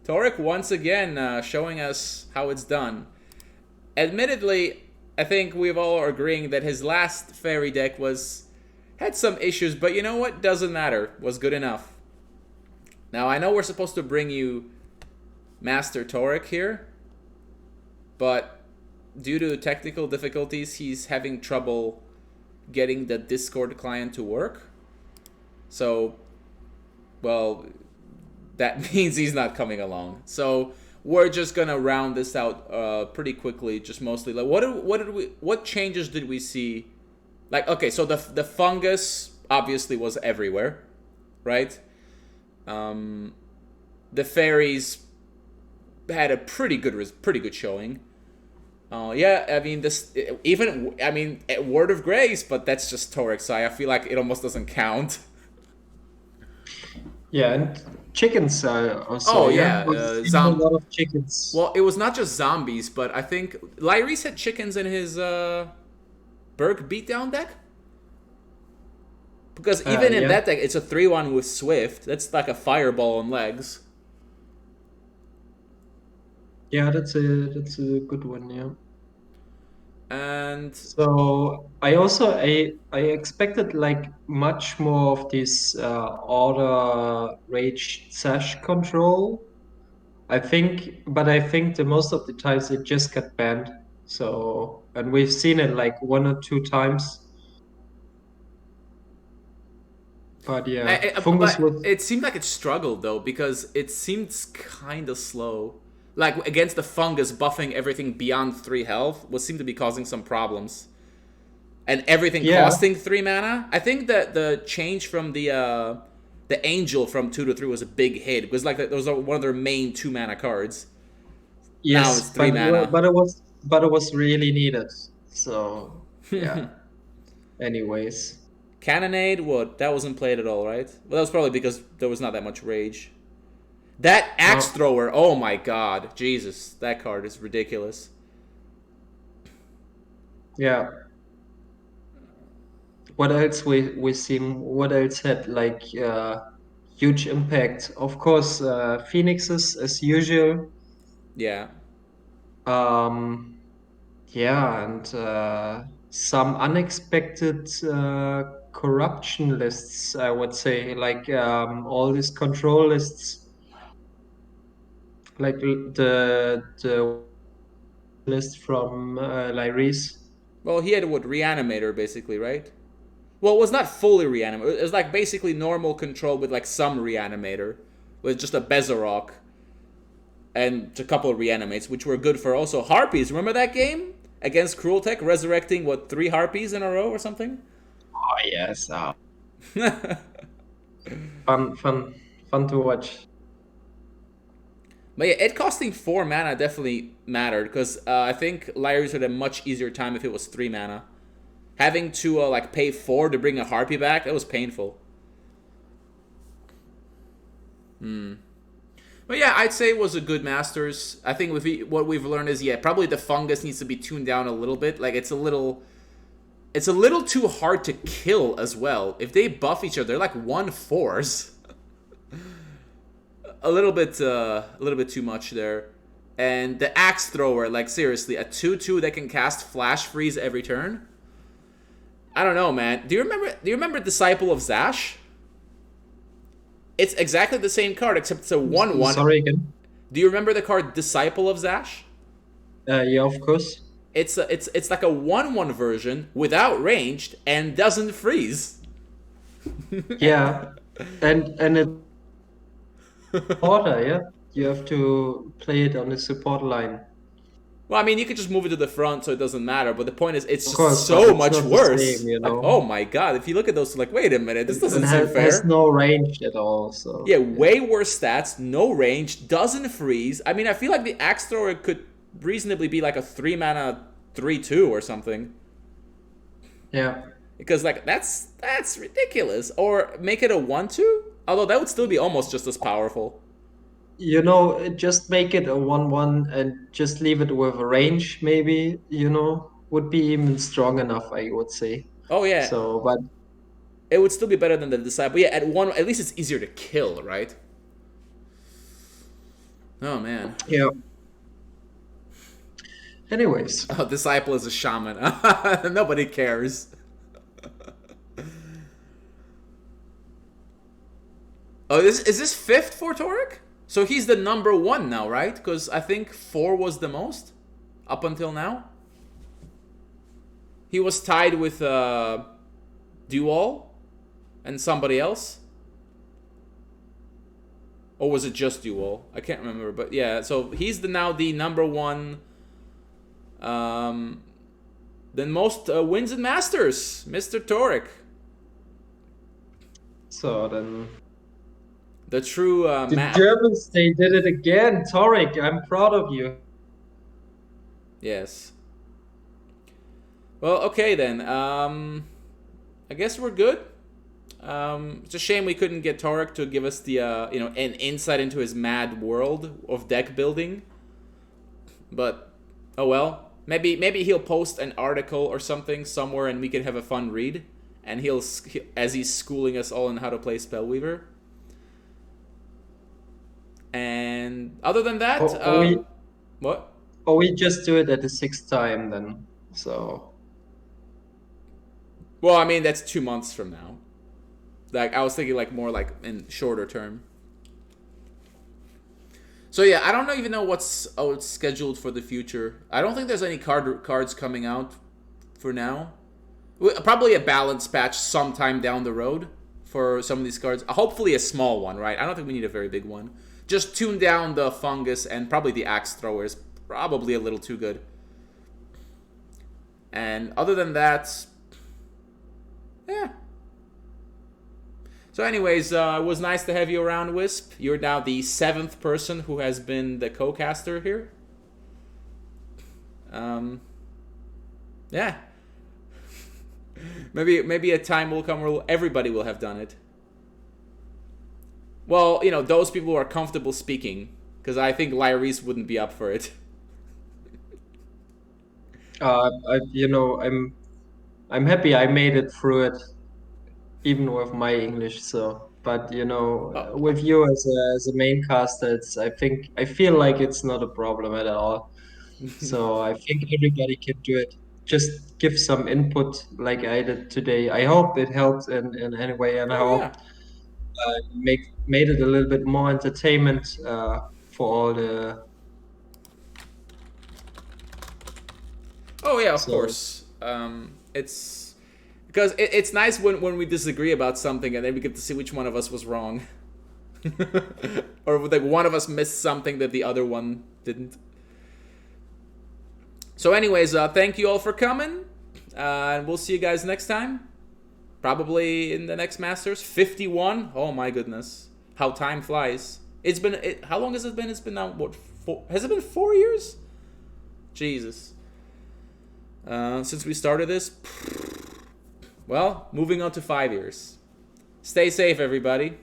Torek once again showing us how it's done. Admittedly, I think we've all are agreeing that his last fairy deck had some issues, but you know what? Doesn't matter. Was good enough. Now I know we're supposed to bring you Master Torek here, but due to technical difficulties, he's having trouble getting the Discord client to work. So, well, that means he's not coming along. So we're just gonna round this out pretty quickly. Just mostly like what changes did we see? Like, okay, so the fungus obviously was everywhere, right? The fairies had a pretty good showing. Yeah, I mean Word of Grace, but that's just Torek, so I feel like it almost doesn't count. Yeah, and chickens also. Oh Yeah, yeah, we've seen a lot of chickens. well, it was not just zombies, but I think Lyris had chickens in his Berg beatdown deck. Because even in Yeah, that deck, it's a 3-1 with Swift. That's like a fireball on legs. yeah, that's a good one. Yeah. And So I expected like much more of this order rage sash control. I think the most of the times it just got banned. So and we've seen it like one or two times. But yeah, fungus but was it seemed like it struggled though because it seemed kind of slow. Like against the fungus, buffing everything beyond 3 health was seemed to be causing some problems. And everything yeah, costing 3 mana. I think that the change from the angel from 2 to 3 was a big hit. It was like that was one of their main 2 mana cards. Now it's yes, three mana. but it was really needed. So yeah. Anyways, Cannonade, what? That wasn't played at all, right? Well, that was probably because there was not that much rage. That axe no, thrower, oh my god, Jesus, that card is ridiculous. yeah. What else we seen? What else had like huge impact? Of course, phoenixes as usual. Yeah. Um, yeah, and some unexpected corruption lists, I would say, like all these control lists, like the list from Lyris. Well, he had what reanimator basically, right? Well, it was not fully reanimator. It was like basically normal control with like some reanimator, with just a Bezarok and a couple of reanimates, which were good for also harpies. Remember that game against Cruel Tech, resurrecting what 3 harpies in a row or something? Oh yes, fun to watch. But yeah, it costing 4 mana definitely mattered because I think Lyris had a much easier time if it was 3 mana. Having to like pay 4 to bring a harpy back, that was painful. But yeah, I'd say it was a good Masters. I think what we've learned is probably the fungus needs to be tuned down a little bit. Like it's a little too hard to kill as well. If they buff each other, they're like 1/4s. A little bit too much there. And the axe thrower, like seriously, a 2/2 that can cast flash freeze every turn. I don't know, man. Do you remember Disciple of Zash? It's exactly the same card except it's a 1/1. Sorry again. Do you remember the card Disciple of Zash? Yeah, of course. It's like a 1/1 version without ranged and doesn't freeze. Yeah, and it's supporter. Yeah, you have to play it on the support line. Well, I mean, you could just move it to the front so it doesn't matter. But the point is, it's Of just course, but so it's much not the worse. same, you Like, oh know. my god! If you look at those, like, wait a minute, this And doesn't seem has fair. no range at all. Yeah, So yeah, way worse stats, no range, doesn't freeze. I mean, I feel like the axe thrower could reasonably be like a 3 mana 3/2 or something. yeah. Because like that's ridiculous. Or make it a 1/2. Although that would still be almost just as powerful. Just make it a 1/1 and just leave it with a range. Maybe would be even strong enough, I would say. Oh yeah, So, but it would still be better than the disciple. Yeah, at least it's easier to kill, right? Oh man. Yeah. Anyways, Oh, disciple is a shaman. Nobody cares. Oh, is this fifth for Torek? So he's the number one now, right? Because I think 4 was the most up until now. He was tied with Dual and somebody else. Or was it just Dual? I can't remember. But yeah, so he's now the number one. Then most wins in Masters, Mr. Torek. so then The true the Germans, they did it again. Torek, I'm proud of you. Yes. Well, okay then. I guess we're good. It's a shame we couldn't get Torek to give us the an insight into his mad world of deck building. But oh well. Maybe he'll post an article or something somewhere, and we can have a fun read. And he'll as he's schooling us all on how to play Spellweaver. And other than that, what? Or we just do it at the 6th time then. So. Well, I mean that's 2 months from now. Like I was thinking, like more like in shorter term. So yeah, I don't even know what's scheduled for the future. I don't think there's any cards coming out for now. Probably a balance patch sometime down the road for some of these cards. Hopefully a small one, right? I don't think we need a very big one. Just tune down the fungus and probably the axe thrower is probably a little too good. And other than that, yeah. So anyways, it was nice to have you around, Wisp. You're now the 7th person who has been the co-caster here. Yeah. Maybe a time will come where everybody will have done it. Well, those people who are comfortable speaking, because I think Lyris wouldn't be up for it. I'm happy I made it through it, even with my English. So, but Oh. with you as a main caster, I feel like it's not a problem at all. So I think everybody can do it. Just give some input like I did today. I hope it helped in any way, and I Oh hope yeah. made it a little bit more entertainment for all the. Oh yeah, of So course. It's because it's nice when we disagree about something and then we get to see which one of us was wrong, or like one of us missed something that the other one didn't. So, anyways, thank you all for coming, and we'll see you guys next time. Probably in the next Masters 51. Oh my goodness, how time flies! How long has it been? It's been now what? Has it been 4 years? Jesus. Since we started this. Well, moving on to 5 years. Stay safe, everybody.